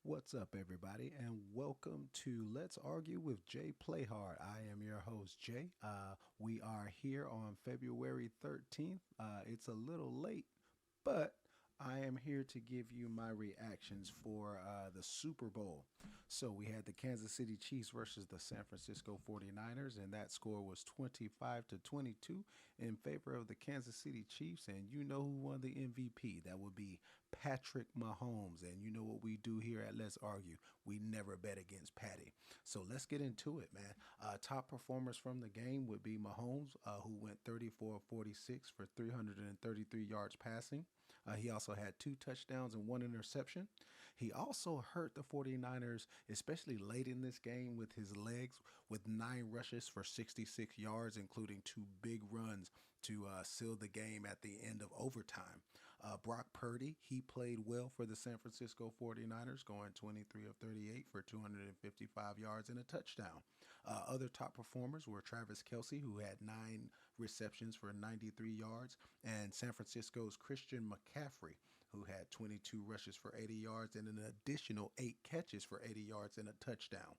What's up, everybody, and welcome to Let's Argue with Jay Playhard. I am your host, Jay. We are here on February 13th. It's a little late, but I am here to give you my reactions for the Super Bowl. So we had the Kansas City Chiefs versus the San Francisco 49ers, and that score was 25 to 22 in favor of the Kansas City Chiefs. And you know who won the MVP? That would be Patrick Mahomes. And you know what we do here at Let's Argue? We never bet against Patty. So let's get into it, man. Top performers from the game would be Mahomes, who went 34 of 46 for 333 yards passing. He also had two touchdowns and one interception. He also hurt the 49ers, especially late in this game, with his legs, with nine rushes for 66 yards, including two big runs to seal the game at the end of overtime. Brock Purdy, he played well for the San Francisco 49ers, going 23 of 38 for 255 yards and a touchdown. Other top performers were Travis Kelsey, who had nine receptions for 93 yards, and San Francisco's Christian McCaffrey, who had 22 rushes for 80 yards and an additional eight catches for 80 yards and a touchdown.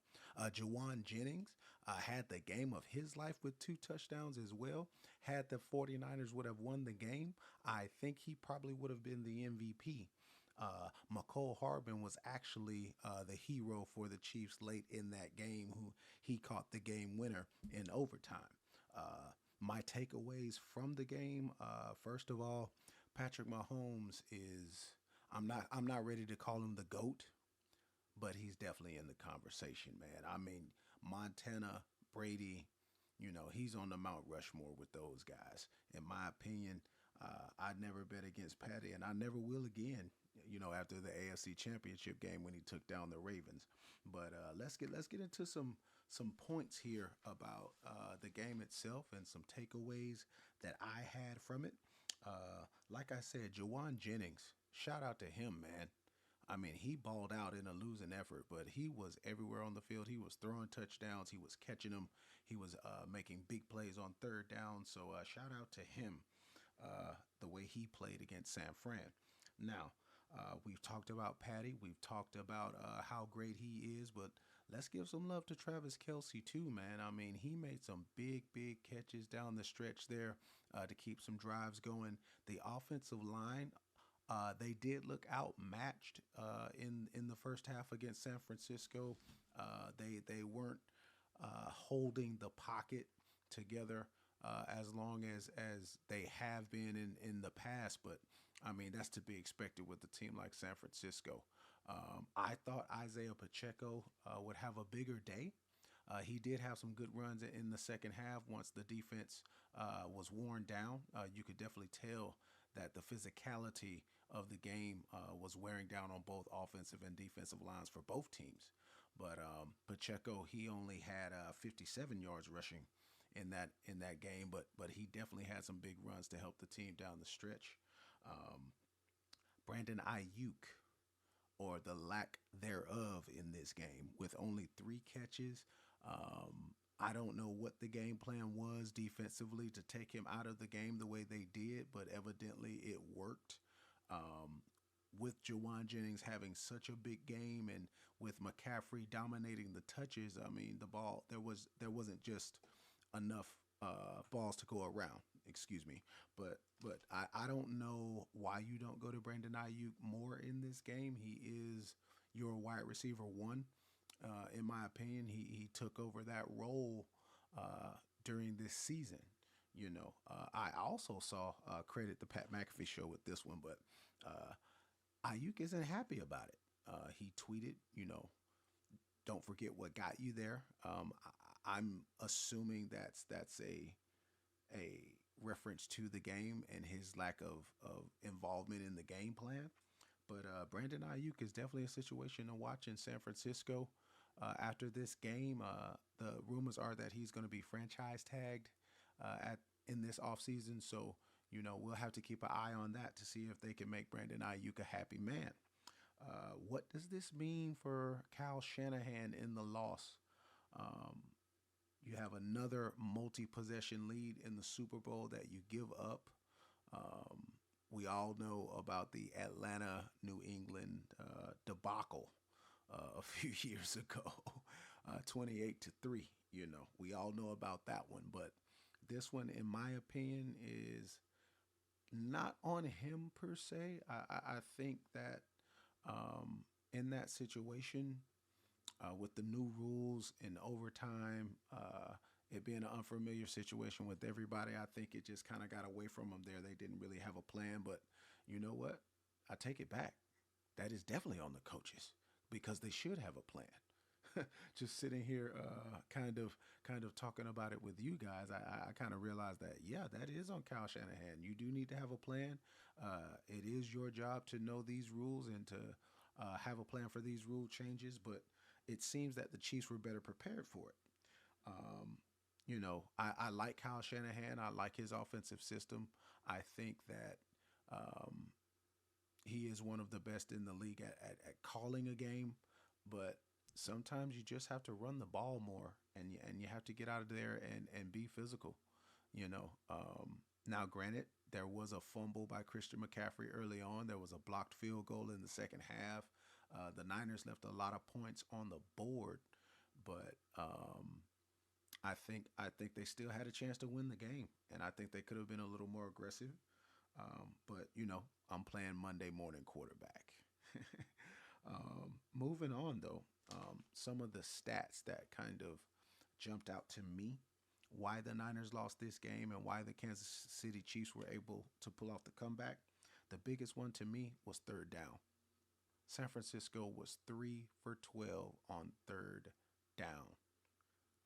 Jawan Jennings had the game of his life with two touchdowns as well. Had the 49ers would have won the game, I think he probably would have been the MVP. McCole Harbin was actually the hero for the Chiefs late in that game, who he caught the game winner in overtime. My takeaways from the game, first of all, Patrick Mahomes is I'm not ready to call him the GOAT, but he's definitely in the conversation, man. I mean, Montana, Brady, he's on the Mount Rushmore with those guys. In my opinion, I'd never bet against Patty, and I never will again. After the AFC Championship game when he took down the Ravens. But let's get into some points here about the game itself and some takeaways that I had from it. Like I said, Jawan Jennings, shout out to him, man. I mean, he balled out in a losing effort, but he was everywhere on the field. He was throwing touchdowns. He was catching them. He was making big plays on third down. So shout out to him, the way he played against San Fran. Now, we've talked about Patty. We've talked about how great he is, but let's give some love to Travis Kelsey too, man. I mean, he made some big catches down the stretch there to keep some drives going. The offensive line, they did look outmatched in the first half against San Francisco. They weren't holding the pocket together as long as they have been in the past. But I mean, that's to be expected with a team like San Francisco. I thought Isaiah Pacheco would have a bigger day. He did have some good runs in the second half once the defense was worn down. You could definitely tell that the physicality of the game was wearing down on both offensive and defensive lines for both teams. But Pacheco, he only had 57 yards rushing in that game, but he definitely had some big runs to help the team down the stretch. Um, Brandon Ayuk, or the lack thereof in this game, with only three catches. I don't know what the game plan was defensively to take him out of the game the way they did, but evidently it worked. Um, with Jawan Jennings having such a big game and with McCaffrey dominating the touches, I mean the ball there wasn't just enough balls to go around. Excuse me, but I don't know why you don't go to Brandon Ayuk more in this game. He is your wide receiver one. In my opinion, he took over that role during this season. I also saw credit the Pat McAfee show with this one, but uh, Ayuk isn't happy about it. He tweeted, don't forget what got you there. I'm assuming that's a reference to the game and his lack of involvement in the game plan. But Brandon Ayuk is definitely a situation to watch in San Francisco. After this game, the rumors are that he's going to be franchise tagged at in this offseason. So, we'll have to keep an eye on that to see if they can make Brandon Ayuk a happy man. What does this mean for Kyle Shanahan in the loss? Um, you have another multi-possession lead in the Super Bowl that you give up. Um, we all know about the Atlanta New England debacle a few years ago, 28-3. We all know about that one, but this one, in my opinion, is not on him per se. I think that um, in that situation, with the new rules in overtime, it being an unfamiliar situation with everybody, I think it just kind of got away from them there. They didn't really have a plan, but you know what? I take it back. That is definitely on the coaches because they should have a plan. Just sitting here, kind of talking about it with you guys, I kind of realized that yeah, that is on Kyle Shanahan. You do need to have a plan. It is your job to know these rules and to have a plan for these rule changes. But it seems that the Chiefs were better prepared for it. Um, I like Kyle Shanahan. I like his offensive system. I think that um, he is one of the best in the league at calling a game, but sometimes you just have to run the ball more and you have to get out of there and be physical. Now, granted, there was a fumble by Christian McCaffrey early on. There was a blocked field goal in the second half. The Niners left a lot of points on the board, but I think they still had a chance to win the game, and I think they could have been a little more aggressive. But I'm playing Monday morning quarterback. Moving on though, some of the stats that kind of jumped out to me, why the Niners lost this game and why the Kansas City Chiefs were able to pull off the comeback. The biggest one to me was third down. San Francisco was 3 for 12 on third down.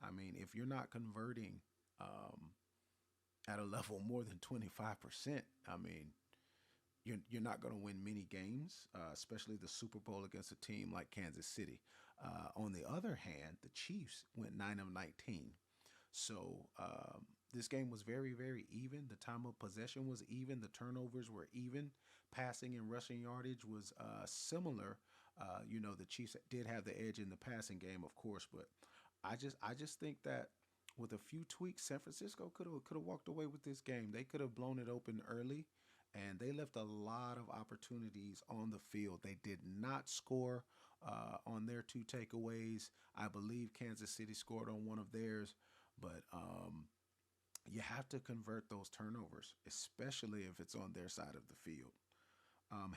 I mean, if you're not converting um, at a level more than 25%, I mean, you're not going to win many games, especially the Super Bowl against a team like Kansas City. On the other hand, the Chiefs went 9 of 19. So this game was very, very even. The time of possession was even. The turnovers were even. Passing and rushing yardage was similar. The Chiefs did have the edge in the passing game, of course, but I just think that with a few tweaks, San Francisco could have walked away with this game. They could have blown it open early, and they left a lot of opportunities on the field. They did not score on their two takeaways. I believe Kansas City scored on one of theirs, but you have to convert those turnovers, especially if it's on their side of the field.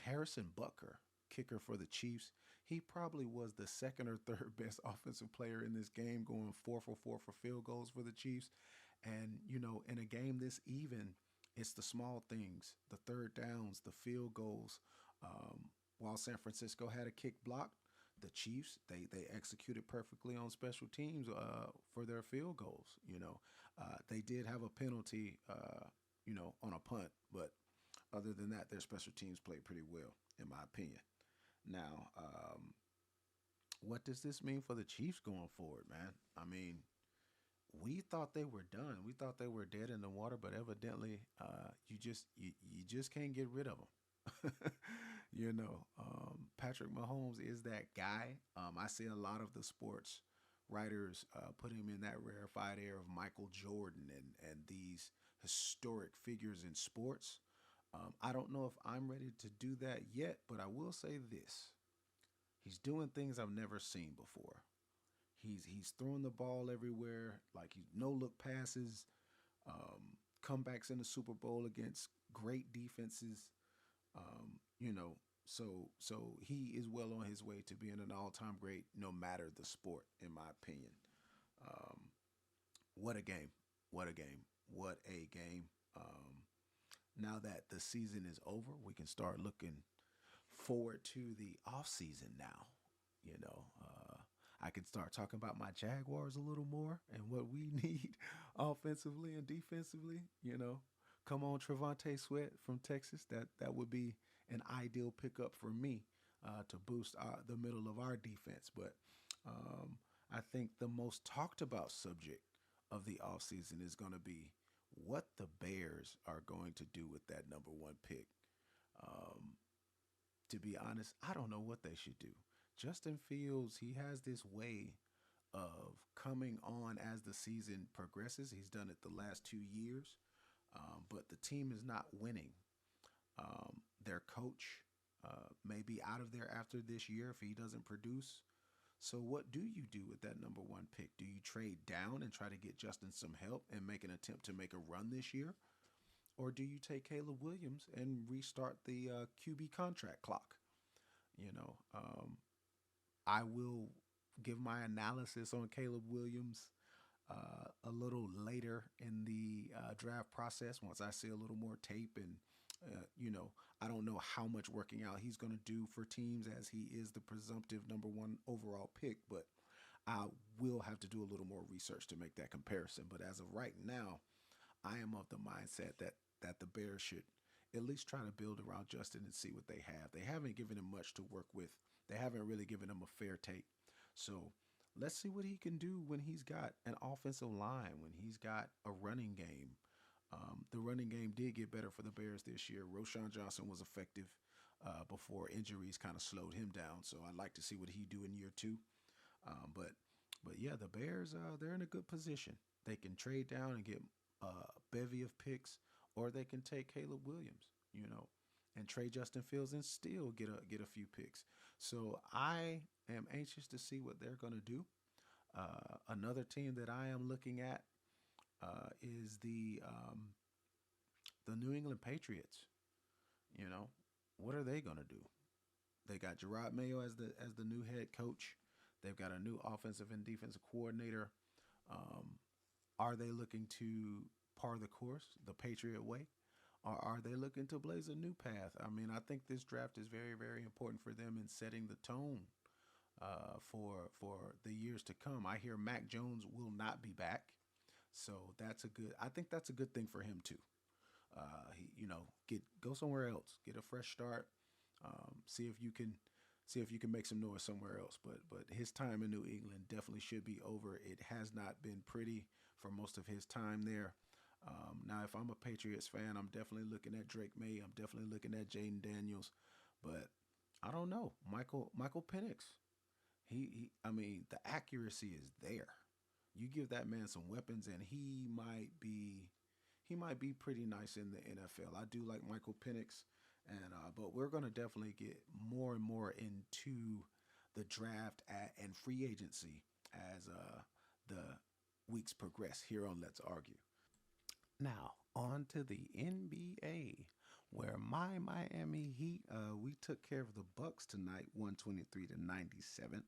Harrison Butker, kicker for the Chiefs, he probably was the second or third best offensive player in this game, going 4 for 4 for field goals for the Chiefs. And, in a game this even, it's the small things, the third downs, the field goals. While San Francisco had a kick blocked, the Chiefs, they executed perfectly on special teams for their field goals. They did have a penalty, on a punt, but other than that, their special teams played pretty well, in my opinion. Now, what does this mean for the Chiefs going forward, man? I mean, we thought they were done. We thought they were dead in the water, but evidently, you just can't get rid of them. Patrick Mahomes is that guy. I see a lot of the sports writers put him in that rarefied air of Michael Jordan and these historic figures in sports. I don't know if I'm ready to do that yet, but I will say this: he's doing things I've never seen before. He's throwing the ball everywhere, like he no look passes, comebacks in the Super Bowl against great defenses. So he is well on his way to being an all-time great, no matter the sport, in my opinion. Um, what a game! What a game! What a game! Now that the season is over, we can start looking forward to the off season now. I can start talking about my Jaguars a little more and what we need offensively and defensively. Come on, Trevante Sweat from Texas. That would be an ideal pickup for me to boost the middle of our defense. But um, I think the most talked about subject of the offseason is going to be what the Bears are going to do with that number one pick. Um, to be honest, I don't know what they should do. Justin Fields, he has this way of coming on as the season progresses. He's done it the last 2 years, but the team is not winning. Their coach may be out of there after this year if he doesn't produce. So, what do you do with that number one pick? Do you trade down and try to get Justin some help and make an attempt to make a run this year? Or do you take Caleb Williams and restart the QB contract clock? You know, I will give my analysis on Caleb Williams a little later in the draft process once I see a little more tape and I don't know how much working out he's going to do for teams as he is the presumptive number one overall pick, but I will have to do a little more research to make that comparison. But as of right now, I am of the mindset that the Bears should at least try to build around Justin and see what they have. They haven't given him much to work with. They haven't really given him a fair take. So let's see what he can do when he's got an offensive line, when he's got a running game. The running game did get better for the Bears this year. Roshan Johnson was effective before injuries kind of slowed him down. So I'd like to see what he do in year two. But yeah, the Bears they're in a good position. They can trade down and get a bevy of picks, or they can take Caleb Williams, and trade Justin Fields and still get a few picks. So I am anxious to see what they're going to do. Another team that I am looking at is the New England Patriots. You know, what are they going to do? They got Gerard Mayo as the new head coach. They've got a new offensive and defensive coordinator. Um, are they looking to par the course, the Patriot way? Or are they looking to blaze a new path? I mean, I think this draft is very, very important for them in setting the tone for the years to come. I hear Mac Jones will not be back, so that's a good. I think that's a good thing for him too. Get go somewhere else, get a fresh start. See if you can make some noise somewhere else. But his time in New England definitely should be over. It has not been pretty for most of his time there. Now, if I'm a Patriots fan, I'm definitely looking at Drake May. I'm definitely looking at Jaden Daniels, but I don't know Michael Penix. I mean, the accuracy is there. You give that man some weapons, and he might be pretty nice in the NFL. I do like Michael Penix, and but we're gonna definitely get more and more into the draft and free agency as the weeks progress here on Let's Argue. Now, on to the NBA, where my Miami Heat, we took care of the Bucks tonight, 123-97.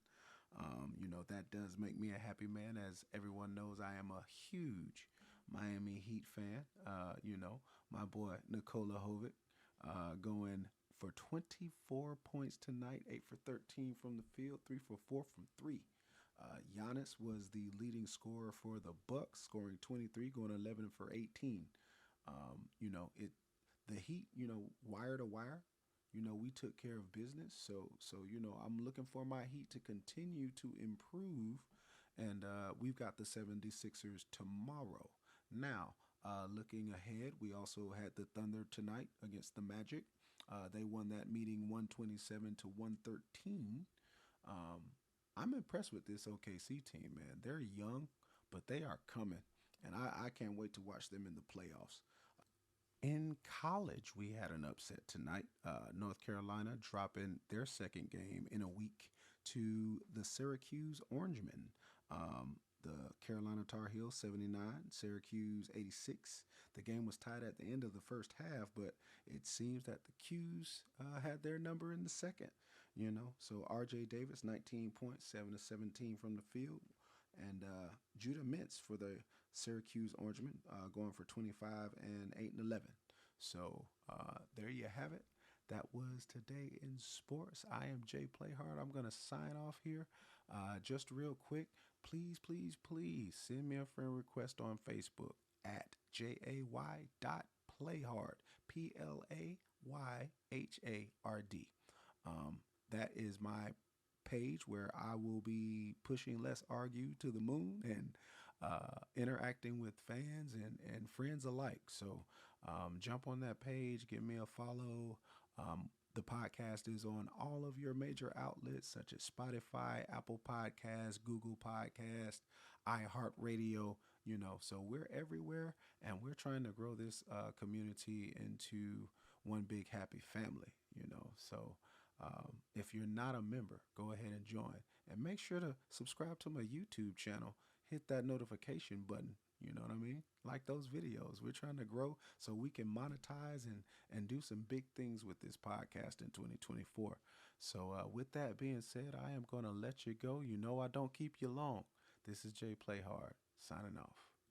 That does make me a happy man. As everyone knows, I am a huge Miami Heat fan. My boy Nikola Jovic going for 24 points tonight, 8 for 13 from the field, 3 for 4 from three. Giannis was the leading scorer for the Bucks, scoring 23, going 11 for 18. The Heat, wire to wire, we took care of business. So I'm looking for my Heat to continue to improve, and we've got the 76ers tomorrow. Now, looking ahead, we also had the Thunder tonight against the Magic. They won that meeting 127 to 113. I'm impressed with this OKC team, man. They're young, but they are coming, and I can't wait to watch them in the playoffs. In college, we had an upset tonight. North Carolina dropping their second game in a week to the Syracuse Orangemen. The Carolina Tar Heels 79, Syracuse 86. The game was tied at the end of the first half, but it seems that the Qs had their number in the second. So R.J. Davis, 19 points, 7 to 17 from the field, and Judah Mintz for the Syracuse Orangemen, going for 25 and 8 and 11. So there you have it. That was today in sports. I am Jay Playhard. I'm going to sign off here. Just real quick, please, please, please send me a friend request on Facebook at jay.playhard, PLAYHARD. That is my page where I will be pushing Let's Argue to the moon and interacting with fans and friends alike. So jump on that page, give me a follow. The podcast is on all of your major outlets such as Spotify, Apple Podcasts, Google Podcasts, iHeartRadio, so we're everywhere, and we're trying to grow this community into one big happy family, so if you're not a member, go ahead and join. And make sure to subscribe to my YouTube channel. Hit that notification button. You know what I mean? Like those videos. We're trying to grow so we can monetize and do some big things with this podcast in 2024. So, with that being said, I am going to let you go. You know, I don't keep you long. This is Jay Playhard signing off.